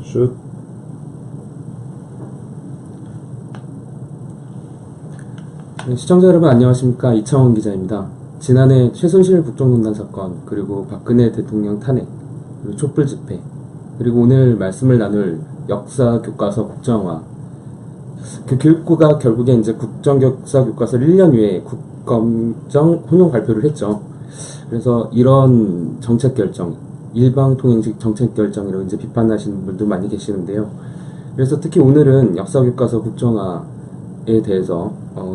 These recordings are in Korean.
슛. 네, 시청자 여러분 안녕하십니까. 이창원 기자입니다. 지난해 최순실 국정농단 사건, 그리고 박근혜 대통령 탄핵, 그리고 촛불 집회, 그리고 오늘 말씀을 나눌 역사 교과서 국정화, 그 교육부가 결국에 이제 국정역사 교과서를 1년 후에 국검정 혼용 발표를 했죠. 그래서 이런 정책 결정, 일방통행식 정책 결정이라고 이제 비판하시는 분도 많이 계시는데요. 그래서 특히 오늘은 역사 교과서 국정화에 대해서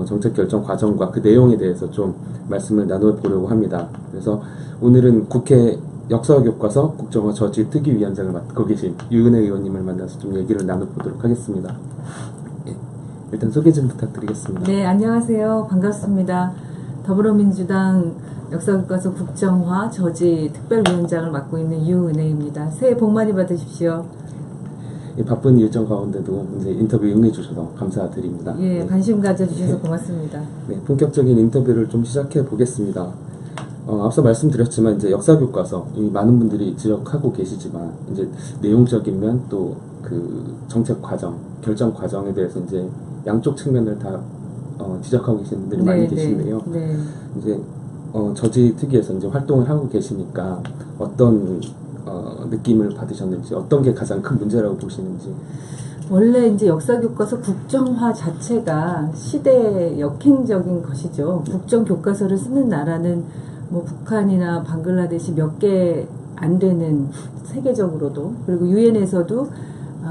정책 결정 과정과 그 내용에 대해서 좀 말씀을 나눠보려고 합니다. 그래서 오늘은 국회 역사교과서 국정화 저지 특위위원장을 맡고 계신 유은혜 의원님을 만나서 좀 얘기를 나눠보도록 하겠습니다. 예, 일단 소개 좀 부탁드리겠습니다. 네, 안녕하세요. 반갑습니다. 더불어민주당 역사교과서 국정화 저지 특별위원장을 맡고 있는 유은혜입니다. 새해 복 많이 받으십시오. 예, 바쁜 일정 가운데도 이제 인터뷰 응해주셔서 감사드립니다. 예, 네. 관심 가져주셔서 고맙습니다. 네, 본격적인 인터뷰를 좀 시작해 보겠습니다. 앞서 말씀드렸지만 이제 역사교과서 이미 많은 분들이 지적하고 계시지만 이제 내용적인 면 또 그 정책 과정, 결정 과정에 대해서 이제 양쪽 측면을 다 지적하고 계시는 분들이 많이 계신데요. 네. 이제 저지 특위에서 이제 활동을 하고 계시니까 어떤 느낌을 받으셨는지, 어떤 게 가장 큰 문제라고 보시는지. 원래 이제 역사교과서 국정화 자체가 시대 역행적인 것이죠. 국정교과서를 쓰는 나라는 뭐 북한이나 방글라데시 몇 개 안 되는, 세계적으로도, 그리고 유엔에서도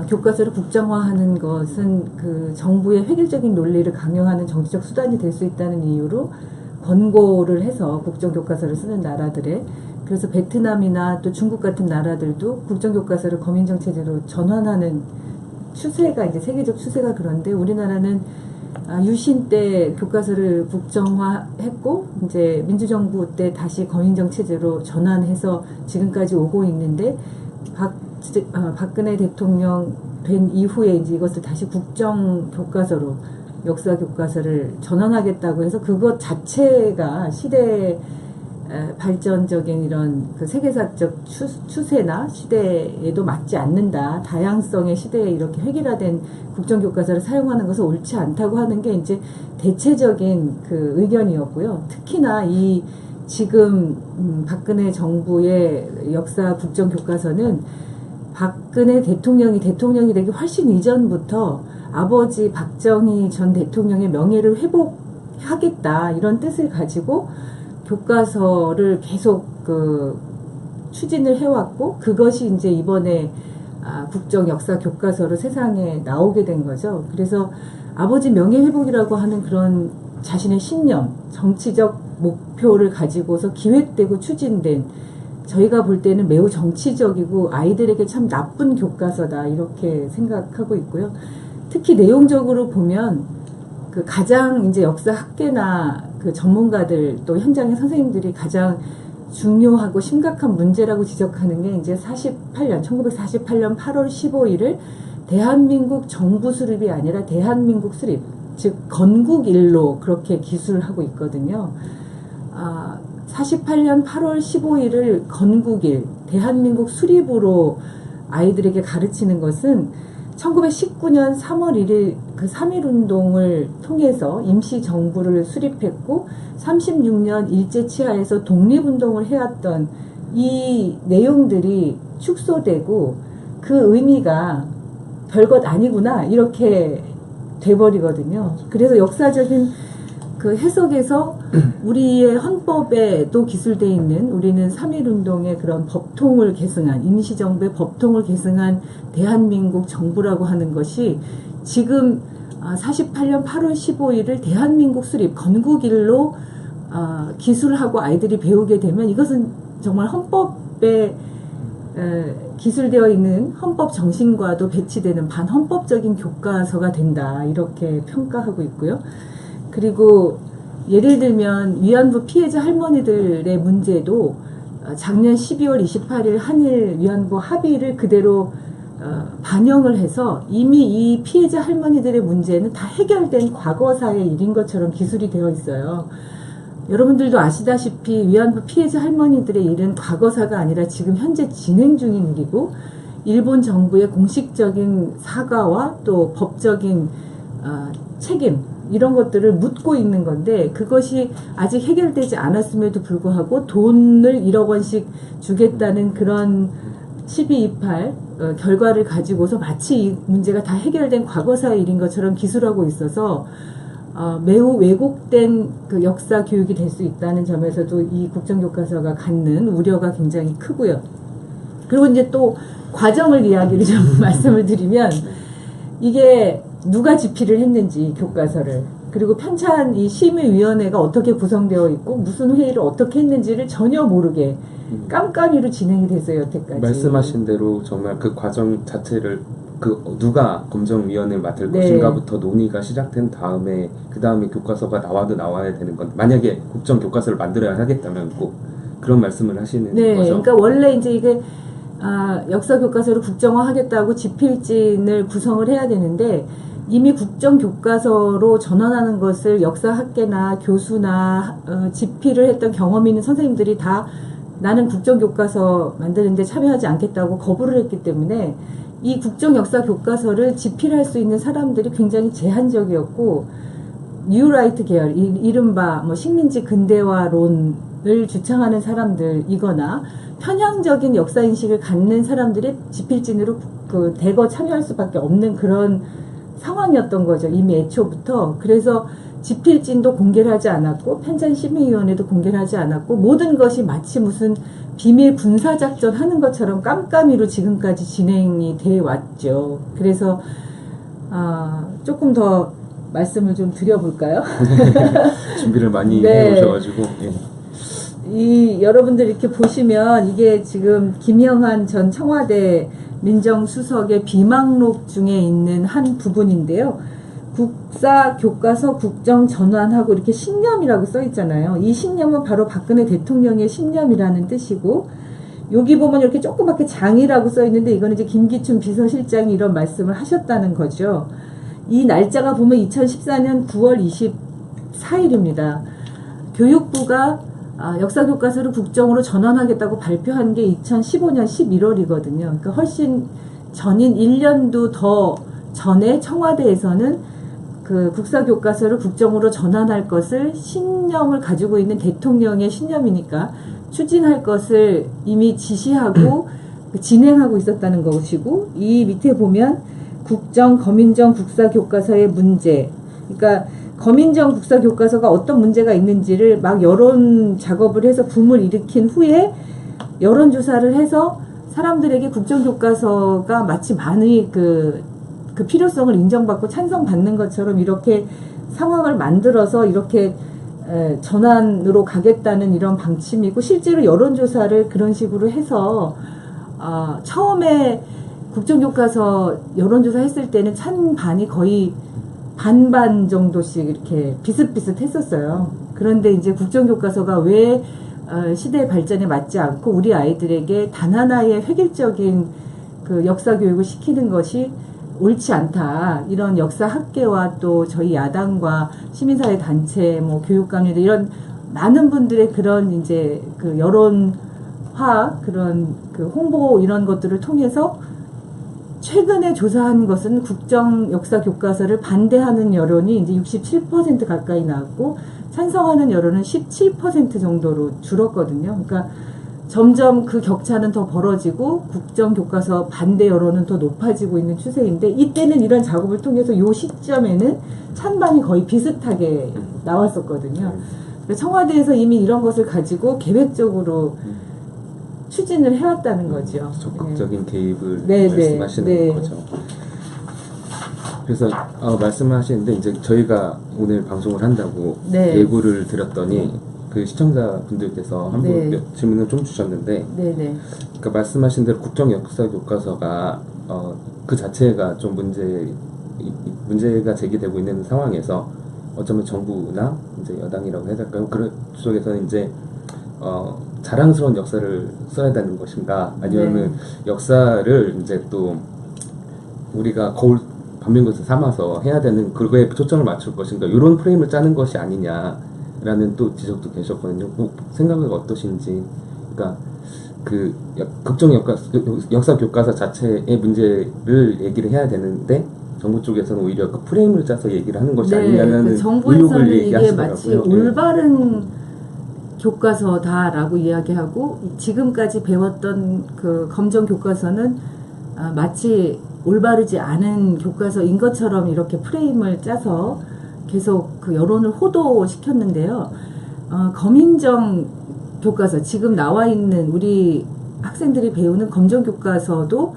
교과서를 국정화하는 것은 그 정부의 획일적인 논리를 강요하는 정치적 수단이 될 수 있다는 이유로 권고를 해서 국정교과서를 쓰는 나라들의, 그래서 베트남이나 또 중국 같은 나라들도 국정교과서를 검인정 체제로 전환하는 추세가 이제 세계적 추세가 그런데 우리나라는 유신 때 교과서를 국정화했고 이제 민주정부 때 다시 검인정 체제로 전환해서 지금까지 오고 있는데 박근혜 대통령 된 이후에 이제 이것을 다시 국정교과서로 역사교과서를 전환하겠다고 해서 그것 자체가 시대 발전적인 이런 그 세계사적 추세나 시대에도 맞지 않는다. 다양성의 시대에 이렇게 획일화된 국정교과서를 사용하는 것은 옳지 않다고 하는 게 이제 대체적인 그 의견이었고요. 특히나 이 지금 박근혜 정부의 역사 국정교과서는 박근혜 대통령이 되기 훨씬 이전부터 아버지 박정희 전 대통령의 명예를 회복하겠다 이런 뜻을 가지고 교과서를 계속 추진을 해왔고 그것이 이제 이번에 국정 역사 교과서로 세상에 나오게 된 거죠. 그래서 아버지 명예 회복이라고 하는 그런 자신의 신념, 정치적 목표를 가지고서 기획되고 추진된, 저희가 볼 때는 매우 정치적이고 아이들에게 참 나쁜 교과서다 이렇게 생각하고 있고요. 특히 내용적으로 보면 그 가장 이제 역사 학계나 그 전문가들 또 현장의 선생님들이 가장 중요하고 심각한 문제라고 지적하는 게 이제 1948년 8월 15일을 대한민국 정부 수립이 아니라 대한민국 수립, 즉 건국일로 그렇게 기술하고 있거든요. 48년 8월 15일을 건국일, 대한민국 수립으로 아이들에게 가르치는 것은 1919년 3월 1일 그 3.1운동을 통해서 임시정부를 수립했고 36년 일제치하에서 독립운동을 해왔던 이 내용들이 축소되고 그 의미가 별것 아니구나 이렇게 돼버리거든요. 그래서 역사적인 그 해석에서 우리의 헌법에도 기술되어 있는, 우리는 3.1운동의 그런 법통을 계승한, 임시정부의 법통을 계승한 대한민국 정부라고 하는 것이 지금 48년 8월 15일을 대한민국 수립, 건국일로 기술하고 아이들이 배우게 되면 이것은 정말 헌법에 기술되어 있는 헌법 정신과도 배치되는 반헌법적인 교과서가 된다 이렇게 평가하고 있고요. 그리고 예를 들면 위안부 피해자 할머니들의 문제도 작년 12월 28일 한일 위안부 합의를 그대로 반영을 해서 이미 이 피해자 할머니들의 문제는 다 해결된 과거사의 일인 것처럼 기술이 되어 있어요. 여러분들도 아시다시피 위안부 피해자 할머니들의 일은 과거사가 아니라 지금 현재 진행 중인 일이고 일본 정부의 공식적인 사과와 또 법적인 책임 이런 것들을 묻고 있는 건데 그것이 아직 해결되지 않았음에도 불구하고 돈을 1억 원씩 주겠다는 그런 1228 결과를 가지고서 마치 이 문제가 다 해결된 과거사의 일인 것처럼 기술하고 있어서 매우 왜곡된 그 역사 교육이 될 수 있다는 점에서도 이 국정교과서가 갖는 우려가 굉장히 크고요. 그리고 이제 또 과정을 이야기를 좀 말씀을 드리면 이게 누가 집필을 했는지 교과서를 그리고 편찬 이 심의위원회가 어떻게 구성되어 있고 무슨 회의를 어떻게 했는지를 전혀 모르게 깜깜이로 진행이 됐어요 여태까지. 말씀하신 대로 정말 그 과정 자체를 누가 검정위원회를 맡을 것인가부터 논의가 시작된 다음에 그 다음에 교과서가 나와야 되는 건 만약에 국정교과서를 만들어야 하겠다면 꼭 그런 말씀을 하시는 거죠. 그러니까 원래 이제 이게 역사 교과서를 국정화하겠다고 집필진을 구성을 해야 되는데 이미 국정교과서로 전환하는 것을 역사학계나 교수나 집필을 했던 경험이 있는 선생님들이 다 나는 국정교과서 만드는데 참여하지 않겠다고 거부를 했기 때문에 이 국정역사교과서를 집필할 수 있는 사람들이 굉장히 제한적이었고 뉴라이트 계열, 이른바 뭐 식민지 근대화론을 주창하는 사람들이거나 편향적인 역사인식을 갖는 사람들이 집필진으로 대거 참여할 수밖에 없는 그런 상황이었던 거죠. 이미 애초부터. 그래서 집필진도 공개를 하지 않았고 편찬심의위원회도 공개를 하지 않았고 모든 것이 마치 무슨 비밀 군사작전 하는 것처럼 깜깜이로 지금까지 진행이 돼 왔죠. 그래서 조금 더 말씀을 좀 드려볼까요? 준비를 많이 해오셔가지고 여러분들 이렇게 보시면 이게 지금 김영한 전 청와대 민정수석의 비망록 중에 있는 한 부분인데요. 국사교과서 국정전환하고 이렇게 신념이라고 써 있잖아요. 이 신념은 바로 박근혜 대통령의 신념이라는 뜻이고 여기 보면 이렇게 조그맣게 장이라고 써 있는데 이거는 이제 김기춘 비서실장이 이런 말씀을 하셨다는 거죠. 이 날짜가 보면 2014년 9월 24일입니다. 교육부가 역사교과서를 국정으로 전환하겠다고 발표한 게 2015년 11월이거든요. 그러니까 훨씬 전인 1년도 더 전에 청와대에서는 그 국사교과서를 국정으로 전환할 것을 신념을 가지고 있는 대통령의 신념이니까 추진할 것을 이미 지시하고 진행하고 있었다는 것이고 이 밑에 보면 국정, 검인정 국사교과서의 문제 그러니까 검인정 국사교과서가 어떤 문제가 있는지를 막 여론 작업을 해서 붐을 일으킨 후에 여론조사를 해서 사람들에게 국정교과서가 마치 많이 그 필요성을 인정받고 찬성받는 것처럼 이렇게 상황을 만들어서 이렇게 전환으로 가겠다는 이런 방침이고 실제로 여론조사를 그런 식으로 해서 처음에 국정교과서 여론조사 했을 때는 찬반이 거의 반반 정도씩 이렇게 비슷비슷했었어요. 그런데 이제 국정교과서가 왜 시대의 발전에 맞지 않고 우리 아이들에게 단 하나의 획일적인 그 역사 교육을 시키는 것이 옳지 않다. 이런 역사학계와 또 저희 야당과 시민사회 단체, 뭐 교육감들 이런 많은 분들의 그런 이제 그 여론화 그런 그 홍보 이런 것들을 통해서 최근에 조사한 것은 국정 역사 교과서를 반대하는 여론이 이제 67% 가까이 나왔고 찬성하는 여론은 17% 정도로 줄었거든요. 그러니까 점점 그 격차는 더 벌어지고 국정교과서 반대 여론은 더 높아지고 있는 추세인데 이때는 이런 작업을 통해서 이 시점에는 찬반이 거의 비슷하게 나왔었거든요. 그래서 청와대에서 이미 이런 것을 가지고 계획적으로 추진을 해왔다는 거죠. 적극적인 개입을 말씀하시는 거죠. 그래서 말씀하시는데 이제 저희가 오늘 방송을 한다고 예고를 드렸더니 그 시청자분들께서 한 분 질문을 좀 주셨는데, 그러니까 말씀하신 대로 국정 역사 교과서가 그 자체가 좀 문제가 제기되고 있는 상황에서 어쩌면 정부나 이제 여당이라고 해야 될까요? 그런 쪽에서 이제 자랑스러운 역사를 써야 되는 것인가, 아니면은 역사를 이제 또 우리가 거울 반면교사 삼아서 해야 되는 그거에 초점을 맞출 것인가, 이런 프레임을 짜는 것이 아니냐. 라는 또 지적도 계셨거든요. 생각은 어떠신지. 그러니까 그 국정 역사 교과서 자체의 문제를 얘기를 해야 되는데 정부 쪽에서는 오히려 그 프레임을 짜서 얘기를 하는 것이 아니냐는 그 정부에서는 의혹을 이게 얘기하시더라고요. 마치 올바른 교과서다라고 이야기하고 지금까지 배웠던 그 검정 교과서는 마치 올바르지 않은 교과서인 것처럼 이렇게 프레임을 짜서 계속 그 여론을 호도시켰는데요. 검인정 교과서 지금 나와 있는 우리 학생들이 배우는 검정 교과서도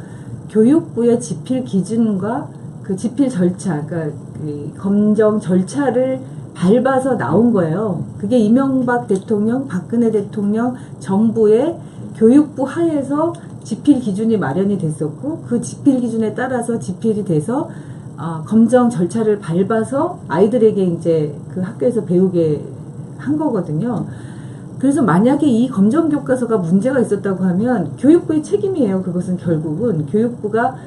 교육부의 집필 기준과 그 집필 절차, 그러니까 그 검정 절차를 밟아서 나온 거예요. 그게 이명박 대통령, 박근혜 대통령 정부의 교육부 하에서 집필 기준이 마련이 됐었고 그 집필 기준에 따라서 집필이 돼서 검정 절차를 밟아서 아이들에게 이제 그 학교에서 배우게 한 거거든요. 그래서 만약에 이 검정 교과서가 문제가 있었다고 하면 교육부의 책임이에요. 그것은 결국은 교육부가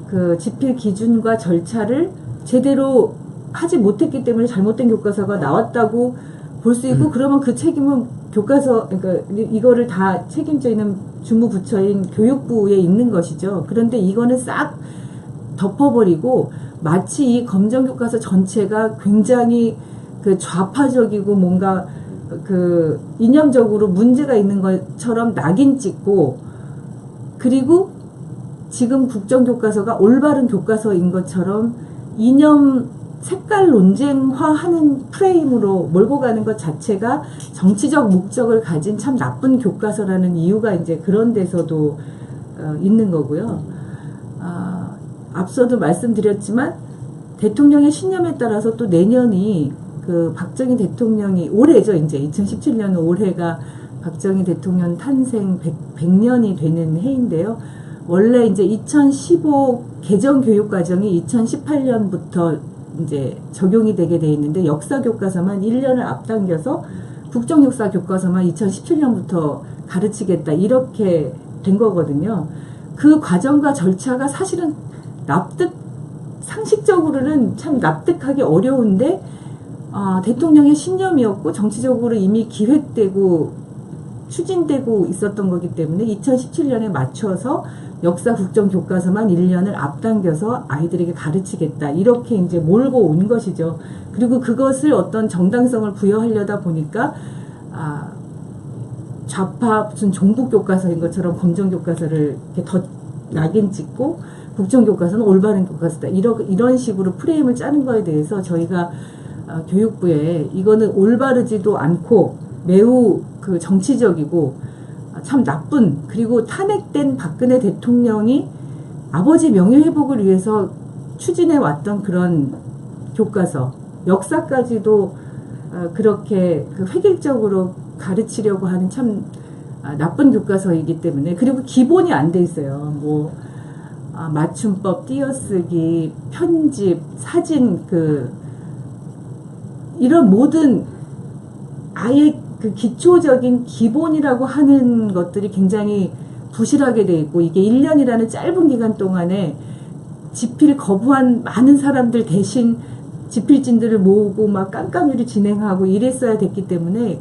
그 집필 기준과 절차를 제대로 하지 못했기 때문에 잘못된 교과서가 나왔다고 볼 수 있고 그러면 그 책임은 교과서 그러니까 이거를 다 책임져 있는 주무부처인 교육부에 있는 것이죠. 그런데 이거는 싹 덮어버리고 마치 이 검정 교과서 전체가 굉장히 그 좌파적이고 뭔가 그 이념적으로 문제가 있는 것처럼 낙인 찍고 그리고 지금 국정교과서가 올바른 교과서인 것처럼 이념 색깔 논쟁화하는 프레임으로 몰고 가는 것 자체가 정치적 목적을 가진 참 나쁜 교과서라는 이유가 이제 그런 데서도 있는 거고요. 앞서도 말씀드렸지만 대통령의 신념에 따라서 또 내년이 그 박정희 대통령이 올해죠. 이제 2017년 올해가 박정희 대통령 탄생 100년이 되는 해인데요. 원래 이제 2015 개정 교육 과정이 2018년부터 이제 적용이 되게 돼 있는데 역사 교과서만 1년을 앞당겨서 국정 역사 교과서만 2017년부터 가르치겠다 이렇게 된 거거든요. 그 과정과 절차가 사실은 상식적으로는 참 납득하기 어려운데 대통령의 신념이었고 정치적으로 이미 기획되고 추진되고 있었던 거기 때문에 2017년에 맞춰서 역사 국정 교과서만 1년을 앞당겨서 아이들에게 가르치겠다 이렇게 이제 몰고 온 것이죠. 그리고 그것을 어떤 정당성을 부여하려다 보니까 좌파 무슨 종북 교과서인 것처럼 검정 교과서를 이렇게 더 낙인 찍고 국정 교과서는 올바른 교과서다 이런 식으로 프레임을 짜는 거에 대해서 저희가 교육부에 이거는 올바르지도 않고 매우 그 정치적이고 참 나쁜 그리고 탄핵된 박근혜 대통령이 아버지 명예회복을 위해서 추진해 왔던 그런 교과서 역사까지도 그렇게 그 획일적으로 가르치려고 하는 참 나쁜 교과서이기 때문에 그리고 기본이 안 돼 있어요. 뭐 맞춤법, 띄어쓰기, 편집, 사진 이런 모든 아예 그 기초적인 기본이라고 하는 것들이 굉장히 부실하게 돼 있고 이게 1년이라는 짧은 기간 동안에 집필 거부한 많은 사람들 대신 집필진들을 모으고 막 깜깜이를 진행하고 이랬어야 됐기 때문에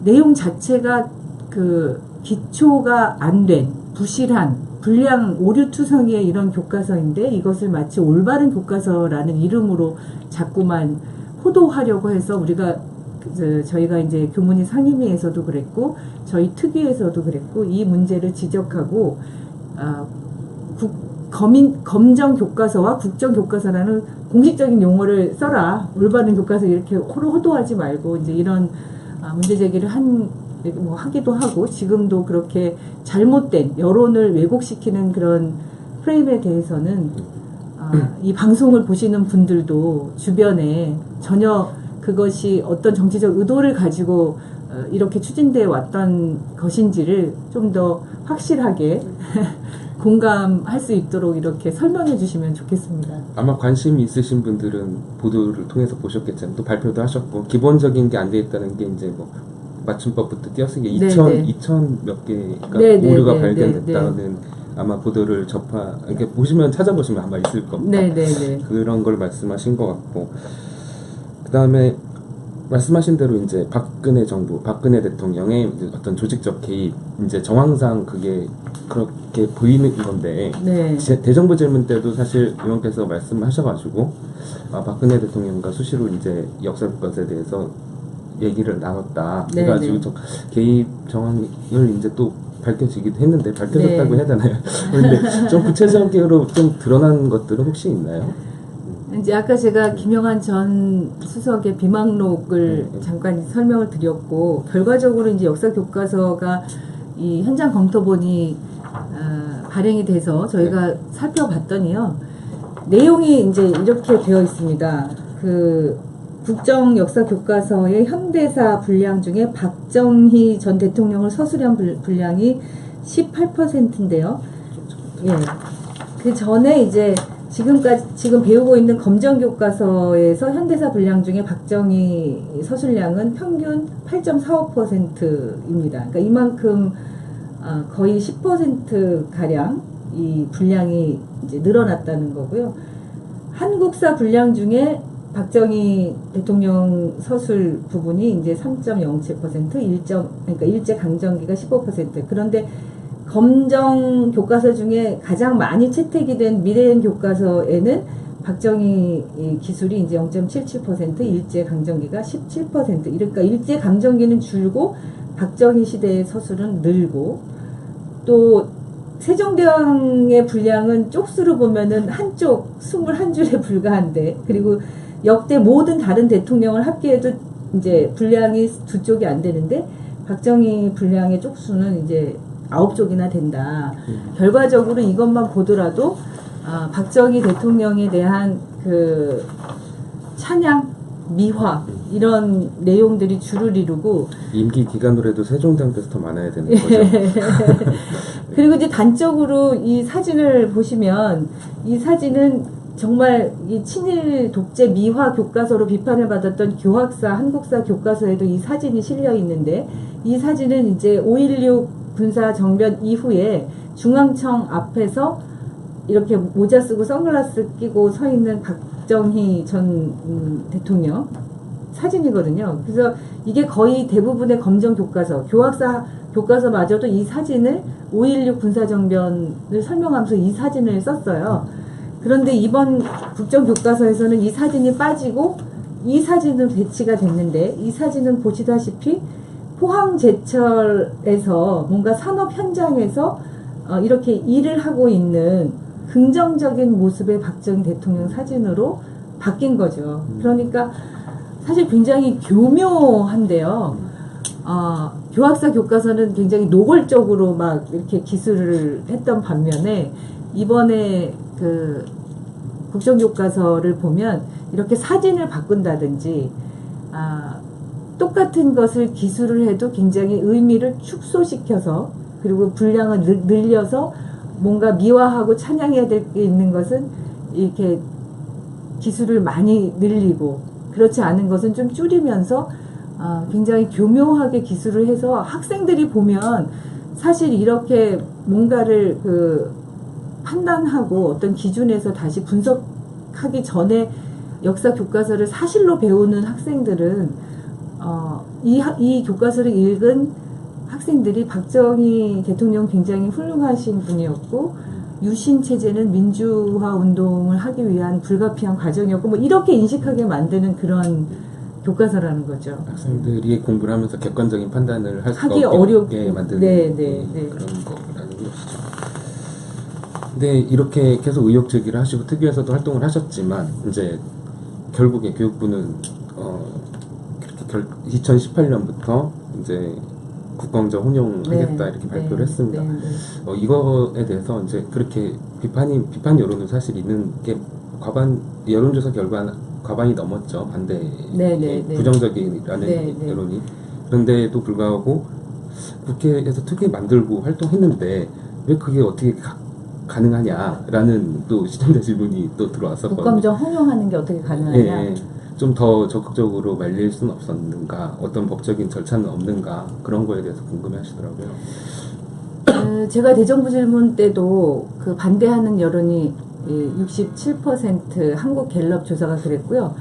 내용 자체가 그 기초가 안 된 부실한 불량 오류투성이의 이런 교과서인데 이것을 마치 올바른 교과서라는 이름으로 자꾸만 호도하려고 해서 우리가 저희가 이제 교문위 상임위에서도 그랬고 저희 특위에서도 그랬고 이 문제를 지적하고 검정 교과서와 국정 교과서라는 공식적인 용어를 써라 올바른 교과서 이렇게 호도하지 말고 이제 이런 문제 제기를 하기도 하고 지금도 그렇게 잘못된 여론을 왜곡시키는 그런 프레임에 대해서는 이 방송을 보시는 분들도 주변에 전혀 그것이 어떤 정치적 의도를 가지고 이렇게 추진되어 왔던 것인지를 좀 더 확실하게 공감할 수 있도록 이렇게 설명해 주시면 좋겠습니다. 아마 관심이 있으신 분들은 보도를 통해서 보셨겠지만 또 발표도 하셨고 기본적인 게 안 돼 있다는 게 이제 뭐 맞춤법부터 띄어쓰기 2000 몇 개가 오류가 발견됐다는 아마 보도를 이렇게 보시면 찾아보시면 아마 있을 겁니다. 그런 걸 말씀하신 것 같고 그 다음에 말씀하신 대로 이제 박근혜 정부, 박근혜 대통령의 어떤 조직적 개입, 이제 정황상 그게 그렇게 보이는 건데, 네. 대정부 질문 때도 사실 의원께서 말씀하셔가지고, 박근혜 대통령과 수시로 이제 역사 것에 대해서 얘기를 나눴다. 네, 그래가지고 네. 좀 개입 정황을 이제 또 밝혀지기도 했는데, 밝혀졌다고 네. 해야 되나요? 그런데 좀 구체적으로 좀 드러난 것들은 혹시 있나요? 이제 아까 제가 김영한 전 수석의 비망록을 잠깐 설명을 드렸고, 결과적으로 이제 역사 교과서가 이 현장 검토본이 발행이 돼서 저희가 살펴봤더니요, 내용이 이제 이렇게 되어 있습니다. 그 국정 역사 교과서의 현대사 분량 중에 박정희 전 대통령을 서술한 분량이 18%인데요. 예. 그 전에 이제 지금 배우고 있는 검정 교과서에서 현대사 분량 중에 박정희 서술량은 평균 8.45%입니다. 그러니까 이만큼 거의 10% 가량 이 분량이 이제 늘어났다는 거고요. 한국사 분량 중에 박정희 대통령 서술 부분이 이제 3.07%, 그러니까 일제 강점기가 15%. 그런데 검정 교과서 중에 가장 많이 채택이 된 미래엔 교과서에는 박정희 기술이 이제 0.77%, 일제 강점기가 17%. 그러니까 일제 강점기는 줄고 박정희 시대의 서술은 늘고, 또 세종대왕의 분량은 쪽수로 보면은 한쪽 21줄에 불과한데, 그리고 역대 모든 다른 대통령을 합계해도 이제 분량이 두 쪽이 안 되는데 박정희 분량의 쪽수는 이제 9쪽이나 된다. 결과적으로 이것만 보더라도 박정희 대통령에 대한 그 찬양, 미화 이런 내용들이 주를 이루고, 임기 기간으로도 세종대왕께서 더 많아야 되는 거죠. 그리고 이제 단적으로 이 사진을 보시면, 이 사진은 정말 이 친일 독재 미화 교과서로 비판을 받았던 교학사, 한국사 교과서에도 이 사진이 실려 있는데, 이 사진은 이제 5.16 군사 정변 이후에 중앙청 앞에서 이렇게 모자 쓰고 선글라스 끼고 서 있는 박정희 전 대통령 사진이거든요. 그래서 이게 거의 대부분의 검정 교과서, 교학사 교과서마저도 이 사진을 5.16 군사정변을 설명하면서 이 사진을 썼어요. 그런데 이번 국정교과서에서는 이 사진이 빠지고 이 사진은 배치가 됐는데, 이 사진은 보시다시피 포항제철에서 뭔가 산업 현장에서 이렇게 일을 하고 있는 긍정적인 모습의 박정희 대통령 사진으로 바뀐 거죠. 그러니까 사실 굉장히 교묘한데요. 교학사 교과서는 굉장히 노골적으로 막 이렇게 기술을 했던 반면에, 이번에 그 국정교과서를 보면 이렇게 사진을 바꾼다든지, 똑같은 것을 기술을 해도 굉장히 의미를 축소시켜서, 그리고 분량을 늘려서 뭔가 미화하고 찬양해야 될 게 있는 것은 이렇게 기술을 많이 늘리고, 그렇지 않은 것은 좀 줄이면서 굉장히 교묘하게 기술을 해서 학생들이 보면 사실 이렇게 뭔가를 판단하고 어떤 기준에서 다시 분석하기 전에 역사 교과서를 사실로 배우는 학생들은 이 교과서를 읽은 학생들이 박정희 대통령 굉장히 훌륭하신 분이었고, 유신 체제는 민주화 운동을 하기 위한 불가피한 과정이었고, 뭐 이렇게 인식하게 만드는 그런 교과서라는 거죠. 학생들이 공부를 하면서 객관적인 판단을 할 수가 하기 없게 만드는 네. 그런 거라는 것이죠. 근데 이렇게 계속 의혹 제기를 하시고 특위에서도 활동을 하셨지만, 이제 결국에 교육부는 2018년부터 이제 국방적 혼용하겠다 이렇게 발표를 했습니다. 이거에 대해서 이제 그렇게 비판 여론은 사실 있는 게 여론조사 결과 과반이 넘었죠. 반대, 부정적이라는 여론이. 그런데도 불구하고 국회에서 특위 만들고 활동했는데 왜 그게 어떻게 가능하냐라는 또 시청자 질문이 또 들어왔었거든요. 국감정 혼용하는 게 어떻게 가능하냐? 좀 더 적극적으로 말릴 수는 없었는가, 어떤 법적인 절차는 없는가, 그런 거에 대해서 궁금해 하시더라고요. 제가 대정부 질문 때도 그 반대하는 여론이 67% 한국 갤럽 조사가 그랬고요.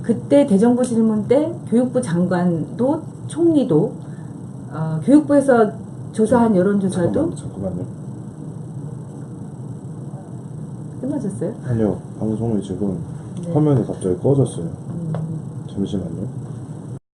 그때 대정부 질문 때 교육부 장관도 총리도 교육부에서 조사한 여론조사도 잠깐만요. 끝나졌어요? 아니요, 방송이 지금 네. 화면이 갑자기 꺼졌어요. 잠시만요.